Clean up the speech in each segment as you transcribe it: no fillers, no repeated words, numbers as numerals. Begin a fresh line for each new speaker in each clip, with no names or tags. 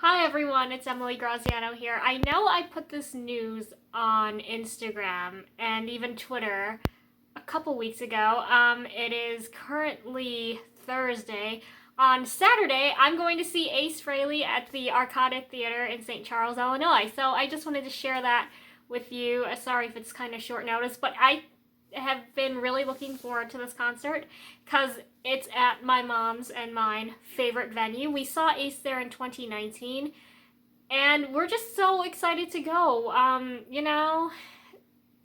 Hi everyone, it's Emily Graziano here. I know I put this news on Instagram and even Twitter a couple weeks ago. It is currently Thursday. On Saturday, I'm going to see Ace Frehley at the Arcada Theater in St. Charles, Illinois. So I just wanted to share that with you. Sorry if it's kind of short notice, but I have been really looking forward to this concert because it's at my mom's and mine favorite venue. We saw Ace there in 2019 and we're just so excited to go.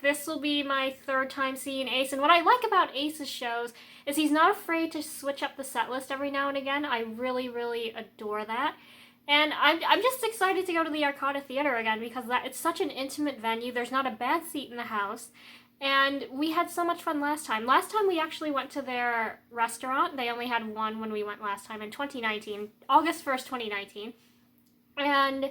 This will be my third time seeing Ace, and what I like about Ace's shows is he's not afraid to switch up the set list every now and again. I really, really adore that. And I'm just excited to go to the Arcada Theater again because it's such an intimate venue. There's not a bad seat in the house. And we had so much fun last time. Last time we actually went to their restaurant. They only had one when we went last time in 2019, August 1st, 2019. And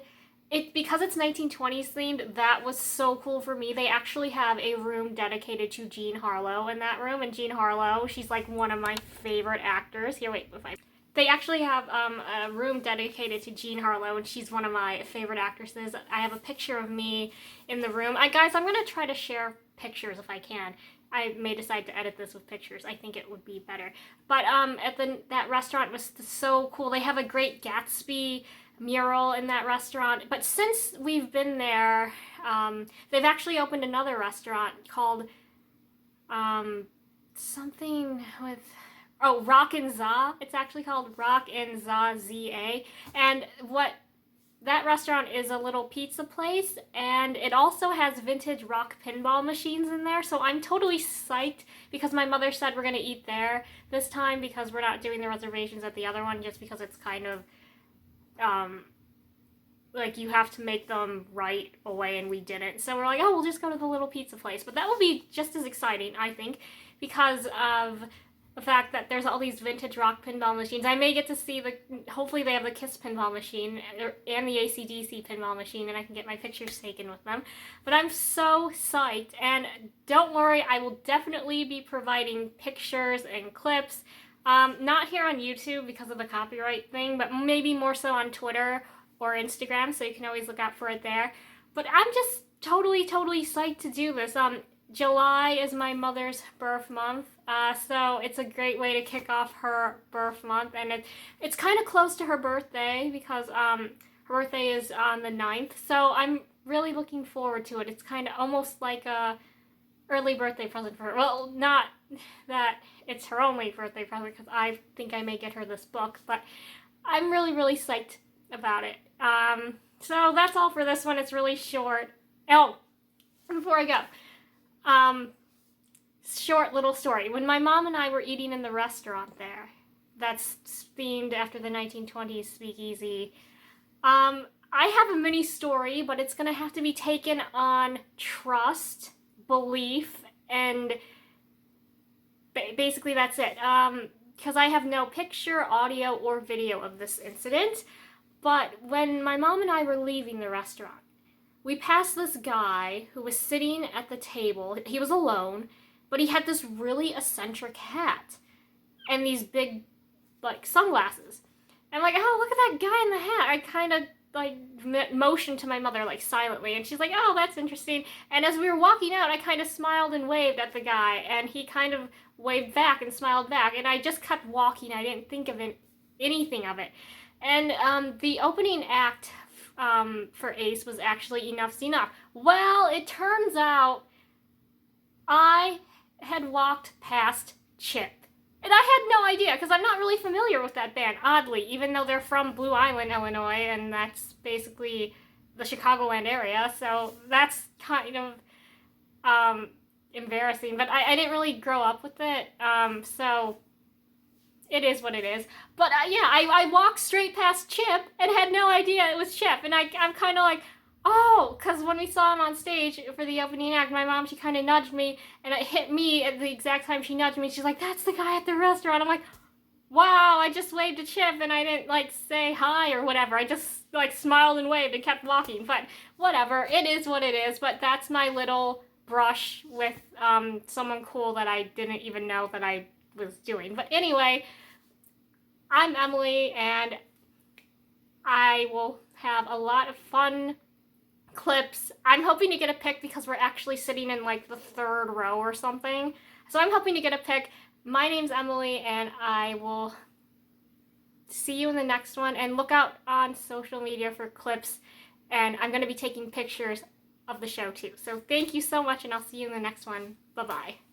because it's 1920s themed, that was so cool for me. They actually have a room dedicated to Jean Harlow in that room, and Jean Harlow, she's like one of my favorite actors. Here, wait, if I they actually have a room dedicated to Jean Harlow, and she's one of my favorite actresses. I have a picture of me in the room. Guys, I'm going to try to share pictures if I can. I may decide to edit this with pictures. I think it would be better. But that restaurant was so cool. They have a great Gatsby mural in that restaurant. But since we've been there, they've actually opened another restaurant called something with... Oh, Rock and Za. It's actually called Rock and Za, Z-A. And that restaurant is a little pizza place, and it also has vintage rock pinball machines in there, so I'm totally psyched because my mother said we're going to eat there this time because we're not doing the reservations at the other one just because it's kind of, like you have to make them right away, and we didn't. So we're like, oh, we'll just go to the little pizza place. But that will be just as exciting, I think, because of the fact that there's all these vintage rock pinball machines. I may get to see hopefully they have the Kiss pinball machine and the AC/DC pinball machine, and I can get my pictures taken with them. But I'm so psyched, and don't worry, I will definitely be providing pictures and clips. Not here on YouTube because of the copyright thing, but maybe more so on Twitter or Instagram, so you can always look out for it there. But I'm just totally, totally psyched to do this. July is my mother's birth month, so it's a great way to kick off her birth month, and it's kind of close to her birthday because her birthday is on the 9th, so I'm really looking forward to it. It's kind of almost like a early birthday present for her. Well, not that it's her only birthday present because I think I may get her this book, but I'm really, really psyched about it. So that's all for this one. It's really short. Oh, before I go, short little story. When my mom and I were eating in the restaurant there, that's themed after the 1920s speakeasy, I have a mini story, but it's gonna have to be taken on trust, belief, and basically that's it. Because I have no picture, audio, or video of this incident. But when my mom and I were leaving the restaurant, we passed this guy who was sitting at the table. He was alone, but he had this really eccentric hat and these big, like, sunglasses. And I'm like, oh, look at that guy in the hat. I kind of, like, motioned to my mother, like, silently. And she's like, oh, that's interesting. And as we were walking out, I kind of smiled and waved at the guy. And he kind of waved back and smiled back. And I just kept walking. I didn't think of anything of it. And the opening act for Ace was actually Enough's Enough. Well, it turns out I had walked past Chip. And I had no idea, because I'm not really familiar with that band, oddly, even though they're from Blue Island, Illinois, and that's basically the Chicagoland area, so that's kind of embarrassing. But I didn't really grow up with it, so it is what it is. But yeah, I walked straight past Chip and had no idea it was Chip. And I'm kind of like, oh, because when we saw him on stage for the opening act, my mom, she kind of nudged me, and it hit me at the exact time she nudged me. She's like, that's the guy at the restaurant. I'm like, wow, I just waved to Chip, and I didn't, like, say hi or whatever. I just, like, smiled and waved and kept walking. But whatever, it is what it is. But that's my little brush with someone cool that I didn't even know that I was doing. But anyway, I'm Emily, and I will have a lot of fun clips. I'm hoping to get a pick because we're actually sitting in like the third row or something. So I'm hoping to get a pick. My name's Emily, and I will see you in the next one. And look out on social media for clips. And I'm going to be taking pictures of the show too. So thank you so much, and I'll see you in the next one. Bye-bye.